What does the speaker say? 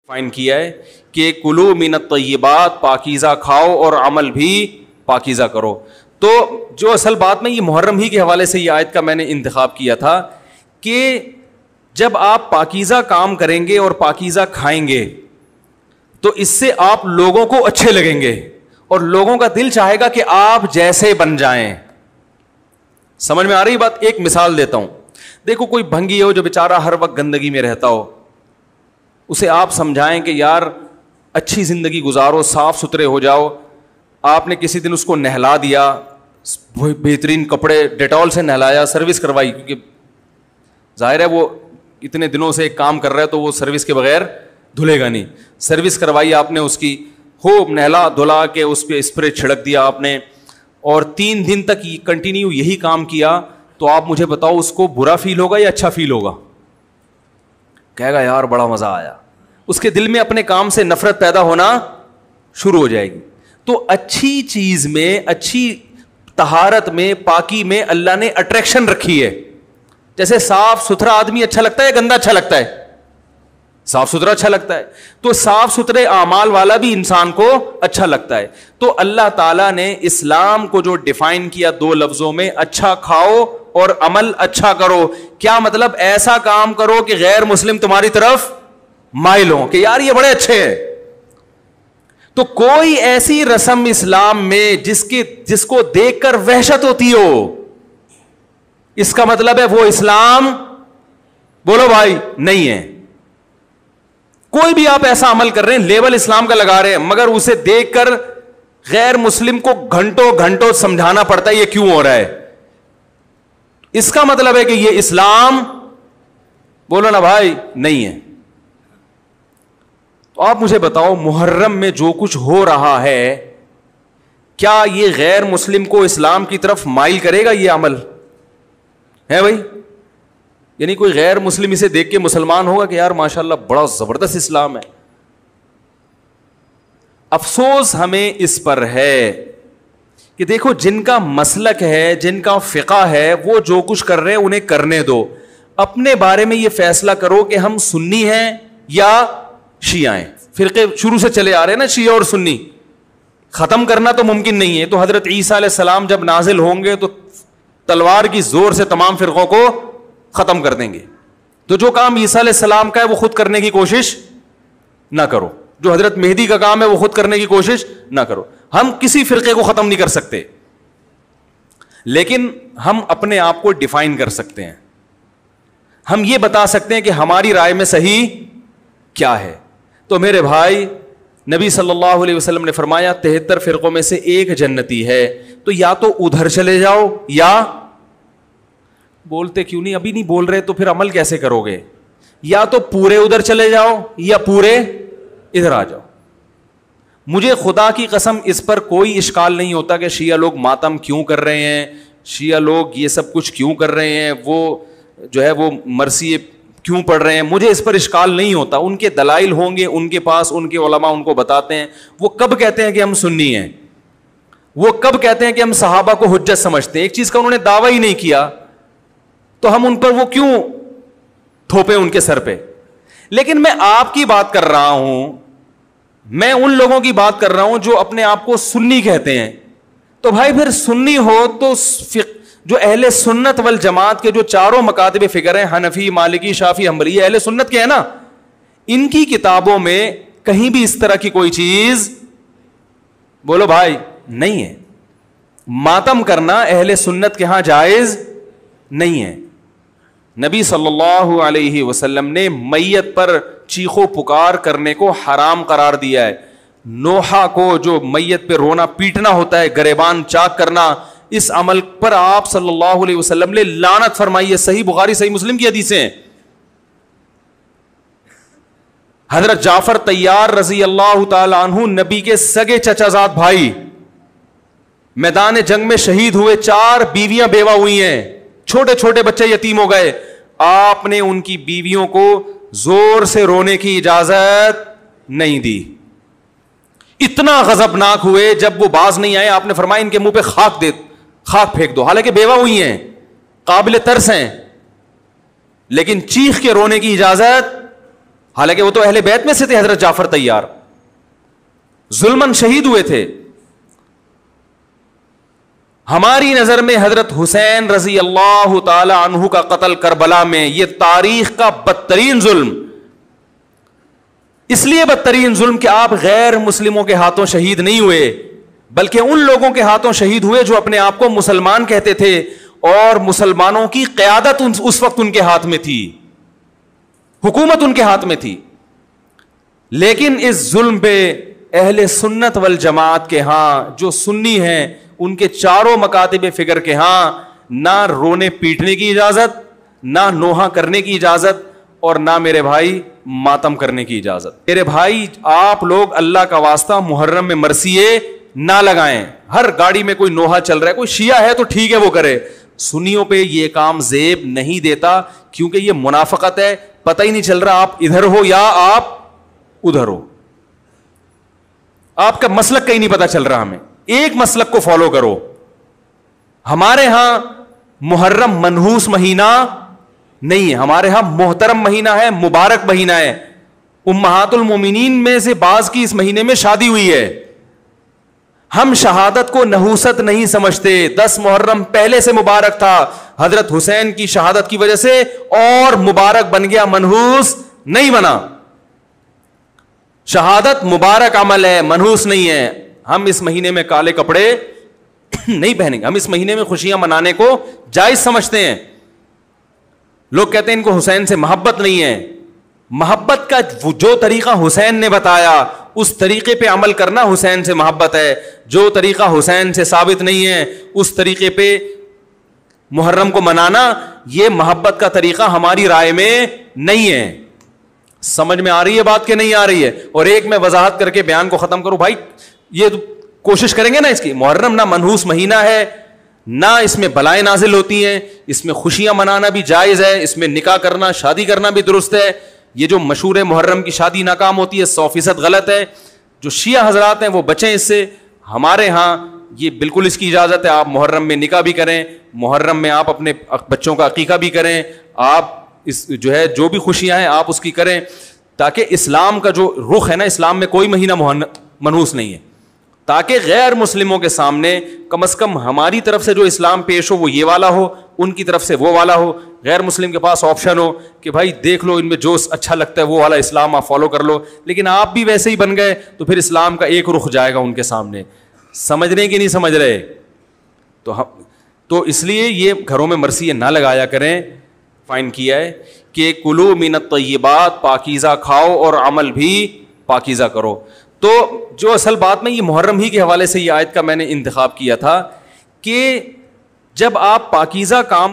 Fine کیا ہے کہ کلو من الطیبات، پاکیزہ کھاؤ اور عمل بھی پاکیزہ کرو. تو جو اصل بات میں یہ محرم ہی کے حوالے سے یہ آیت کا میں نے انتخاب کیا تھا کہ جب آپ پاکیزہ کام کریں گے اور پاکیزہ کھائیں گے تو اس سے آپ لوگوں کو اچھے لگیں گے اور لوگوں کا دل چاہے گا کہ آپ جیسے بن جائیں. سمجھ میں آ رہی بات؟ ایک مثال دیتا ہوں. دیکھو کوئی بھنگی ہو جو بیچارہ ہر وقت گندگی میں رہتا ہو, اسے آپ سمجھائیں کہ یار اچھی زندگی گزارو, صاف ستھرے ہو جاؤ. آپ نے کسی دن اس کو نہلا دیا, بہترین کپڑے ڈیٹول سے نہلایا, سروس کروائی, کیونکہ ظاہر ہے وہ اتنے دنوں سے ایک کام کر رہا ہے تو وہ سروس کے بغیر دھلے گا نہیں. سروس کروائی آپ نے اس کی, خوب نہلا دھلا کے اس پہ اسپرے چھڑک دیا آپ نے, اور 3 دن تک کنٹینیو یہی کام کیا, تو آپ مجھے بتاؤ اس کو برا فیل ہوگا یا اچھا فیل ہوگا؟ کہے گا یار بڑا مزہ آیا. اس کے دل میں اپنے کام سے نفرت پیدا ہونا شروع ہو جائے گی. تو اچھی چیز میں, اچھی طہارت میں, پاکی میں اللہ نے اٹریکشن رکھی ہے. جیسے صاف ستھرا آدمی اچھا لگتا ہے, گندا اچھا لگتا ہے؟ صاف ستھرا اچھا لگتا ہے. تو صاف ستھرے اعمال والا بھی انسان کو اچھا لگتا ہے. تو اللہ تعالیٰ نے اسلام کو جو ڈیفائن کیا 2 لفظوں میں, اچھا کھاؤ اور عمل اچھا کرو. کیا مطلب؟ ایسا کام کرو کہ غیر مسلم تمہاری طرف مائل ہوں کہ یار یہ بڑے اچھے ہیں. تو کوئی ایسی رسم اسلام میں جس کو دیکھ کر وحشت ہوتی ہو, اس کا مطلب ہے وہ اسلام, بولو بھائی, نہیں ہے. کوئی بھی آپ ایسا عمل کر رہے ہیں, لیبل اسلام کا لگا رہے ہیں, مگر اسے دیکھ کر غیر مسلم کو گھنٹوں گھنٹوں سمجھانا پڑتا ہے یہ کیوں ہو رہا ہے, اس کا مطلب ہے کہ یہ اسلام, بولو نا بھائی, نہیں ہے. تو آپ مجھے بتاؤ محرم میں جو کچھ ہو رہا ہے, کیا یہ غیر مسلم کو اسلام کی طرف مائل کرے گا؟ یہ عمل ہے بھائی. یعنی کوئی غیر مسلم اسے دیکھ کے مسلمان ہوگا کہ یار ماشاءاللہ بڑا زبردست اسلام ہے. افسوس ہمیں اس پر ہے کہ دیکھو جن کا مسلک ہے, جن کا فقہ ہے, وہ جو کچھ کر رہے ہیں انہیں کرنے دو. اپنے بارے میں یہ فیصلہ کرو کہ ہم سنی ہیں یا شیعہ ہیں. فرقے شروع سے چلے آ رہے ہیں نا, شیعہ اور سنی, ختم کرنا تو ممکن نہیں ہے. تو حضرت عیسیٰ علیہ السلام جب نازل ہوں گے تو تلوار کی زور سے تمام فرقوں کو ختم کر دیں گے. تو جو کام عیسیٰ علیہ السلام کا ہے وہ خود کرنے کی کوشش نہ کرو, جو حضرت مہدی کا کام ہے وہ خود کرنے کی کوشش نہ کرو. ہم کسی فرقے کو ختم نہیں کر سکتے, لیکن ہم اپنے آپ کو ڈیفائن کر سکتے ہیں. ہم یہ بتا سکتے ہیں کہ ہماری رائے میں صحیح کیا ہے. تو میرے بھائی, نبی صلی اللہ علیہ وسلم نے فرمایا 73 فرقوں میں سے ایک جنتی ہے, تو یا تو ادھر چلے جاؤ یا, بولتے کیوں نہیں, ابھی نہیں بول رہے تو پھر عمل کیسے کرو گے, یا تو پورے ادھر چلے جاؤ یا پورے ادھر آ جاؤ. مجھے خدا کی قسم اس پر کوئی اشکال نہیں ہوتا کہ شیعہ لوگ ماتم کیوں کر رہے ہیں, شیعہ لوگ یہ سب کچھ کیوں کر رہے ہیں, وہ جو ہے وہ مرثیے کیوں پڑھ رہے ہیں. مجھے اس پر اشکال نہیں ہوتا. ان کے دلائل ہوں گے ان کے پاس, ان کے علماء ان کو بتاتے ہیں. وہ کب کہتے ہیں کہ ہم سنی ہیں, وہ کب کہتے ہیں کہ ہم صحابہ کو حجت سمجھتے ہیں. ایک چیز کا انہوں نے دعویٰ ہی نہیں کیا تو ہم ان پر وہ کیوں تھوپے ان کے سر پہ. لیکن میں آپ کی بات کر رہا ہوں, میں ان لوگوں کی بات کر رہا ہوں جو اپنے آپ کو سنی کہتے ہیں. تو بھائی پھر سنی ہو تو جو اہل سنت والجماعت کے جو چاروں مکاتب فکر ہیں, حنفی, مالکی, شافعی, حنبلی, یہ اہل سنت کے ہیں نا, ان کی کتابوں میں کہیں بھی اس طرح کی کوئی چیز, بولو بھائی, نہیں ہے. ماتم کرنا اہل سنت کے ہاں جائز نہیں ہے. نبی صلی اللہ علیہ وسلم نے میت پر چیخو پکار کرنے کو حرام قرار دیا ہے. نوحہ کو جو میت پہ رونا پیٹنا ہوتا ہے, گریبان چاک کرنا, اس عمل پر آپ صلی اللہ علیہ وسلم نے لعنت فرمائی ہے. صحیح بخاری صحیح مسلم کی حدیثیں ہیں. حضرت جعفر طیار رضی اللہ تعالی عنہ نبی کے سگے چچا زاد بھائی میدان جنگ میں شہید ہوئے, 4 بیویاں بیوہ ہوئی ہیں, چھوٹے چھوٹے بچے یتیم ہو گئے. آپ نے ان کی بیویوں کو زور سے رونے کی اجازت نہیں دی. اتنا غضبناک ہوئے جب وہ باز نہیں آئے, آپ نے فرمایا ان کے منہ پہ خاک پھینک دو. حالانکہ بیوہ ہوئی ہیں, قابل ترس ہیں, لیکن چیخ کے رونے کی اجازت حالانکہ وہ تو اہل بیت میں سے تھے. حضرت جعفر طیار ظلمن شہید ہوئے تھے. ہماری نظر میں حضرت حسین رضی اللہ تعالی عنہ کا قتل کربلا میں یہ تاریخ کا بدترین ظلم, اس لیے بدترین ظلم کہ آپ غیر مسلموں کے ہاتھوں شہید نہیں ہوئے, بلکہ ان لوگوں کے ہاتھوں شہید ہوئے جو اپنے آپ کو مسلمان کہتے تھے, اور مسلمانوں کی قیادت اس وقت ان کے ہاتھ میں تھی, حکومت ان کے ہاتھ میں تھی. لیکن اس ظلم پہ اہل سنت والجماعت کے ہاں, جو سنی ہیں, ان کے چاروں مکاتب فکر کے ہاں نہ رونے پیٹنے کی اجازت, نہ نوحہ کرنے کی اجازت, اور نہ میرے بھائی ماتم کرنے کی اجازت. میرے بھائی آپ لوگ اللہ کا واسطہ محرم میں مرثیے نہ لگائیں. ہر گاڑی میں کوئی نوحہ چل رہا ہے, کوئی شیعہ ہے تو ٹھیک ہے وہ کرے, سنیوں پہ یہ کام زیب نہیں دیتا, کیونکہ یہ منافقت ہے. پتہ ہی نہیں چل رہا آپ ادھر ہو یا آپ ادھر ہو, آپ کا مسلک کہیں نہیں پتا چل رہا. ہمیں ایک مسلک کو فالو کرو. ہمارے ہاں محرم منحوس مہینہ نہیں ہے, ہمارے ہاں محترم مہینہ ہے, مبارک مہینہ ہے. امہات المومنین میں سے بعض کی اس مہینے میں شادی ہوئی ہے. ہم شہادت کو نحوست نہیں سمجھتے. 10 محرم پہلے سے مبارک تھا, حضرت حسین کی شہادت کی وجہ سے اور مبارک بن گیا, منحوس نہیں بنا. شہادت مبارک عمل ہے, منحوس نہیں ہے. ہم اس مہینے میں کالے کپڑے نہیں پہنیں گے, ہم اس مہینے میں خوشیاں منانے کو جائز سمجھتے ہیں. لوگ کہتے ہیں ان کو حسین سے محبت نہیں ہے. محبت کا جو طریقہ حسین نے بتایا اس طریقے پہ عمل کرنا حسین سے محبت ہے. جو طریقہ حسین سے ثابت نہیں ہے اس طریقے پہ محرم کو منانا یہ محبت کا طریقہ ہماری رائے میں نہیں ہے. سمجھ میں آ رہی ہے بات کہ نہیں آ رہی ہے؟ اور ایک میں وضاحت کر کے بیان کو ختم کروں. بھائی یہ کوشش کریں گے نا اس کی, محرم نہ منحوس مہینہ ہے, نہ اس میں بلائیں نازل ہوتی ہیں, اس میں خوشیاں منانا بھی جائز ہے, اس میں نکاح کرنا شادی کرنا بھی درست ہے. یہ جو مشہور ہے محرم کی شادی ناکام ہوتی ہے 100% غلط ہے. جو شیعہ حضرات ہیں وہ بچیں اس سے. ہمارے ہاں یہ بالکل اس کی اجازت ہے, آپ محرم میں نکاح بھی کریں, محرم میں آپ اپنے بچوں کا عقیقہ بھی کریں, آپ اس جو ہے جو بھی خوشیاں ہیں آپ اس کی کریں, تاکہ اسلام کا جو رخ ہے نا, اسلام میں کوئی مہینہ منحوس نہیں ہے, تاکہ غیر مسلموں کے سامنے کم از کم ہماری طرف سے جو اسلام پیش ہو وہ یہ والا ہو, ان کی طرف سے وہ والا ہو. غیر مسلم کے پاس آپشن ہو کہ بھائی دیکھ لو ان میں جو اچھا لگتا ہے وہ والا اسلام آپ فالو کر لو, لیکن آپ بھی ویسے ہی بن گئے تو پھر اسلام کا ایک رخ جائے گا ان کے سامنے. سمجھ رہے کہ نہیں سمجھ رہے؟ تو اس لیے یہ گھروں میں مرثیے نہ لگایا کریں. فائن کیا ہے کہ کلو من الطیبات, پاکیزہ کھاؤ اور عمل بھی پاکیزہ کرو. تو جو اصل بات میں یہ محرم ہی کے حوالے سے یہ آیت کا میں نے انتخاب کیا تھا کہ جب آپ پاکیزہ کام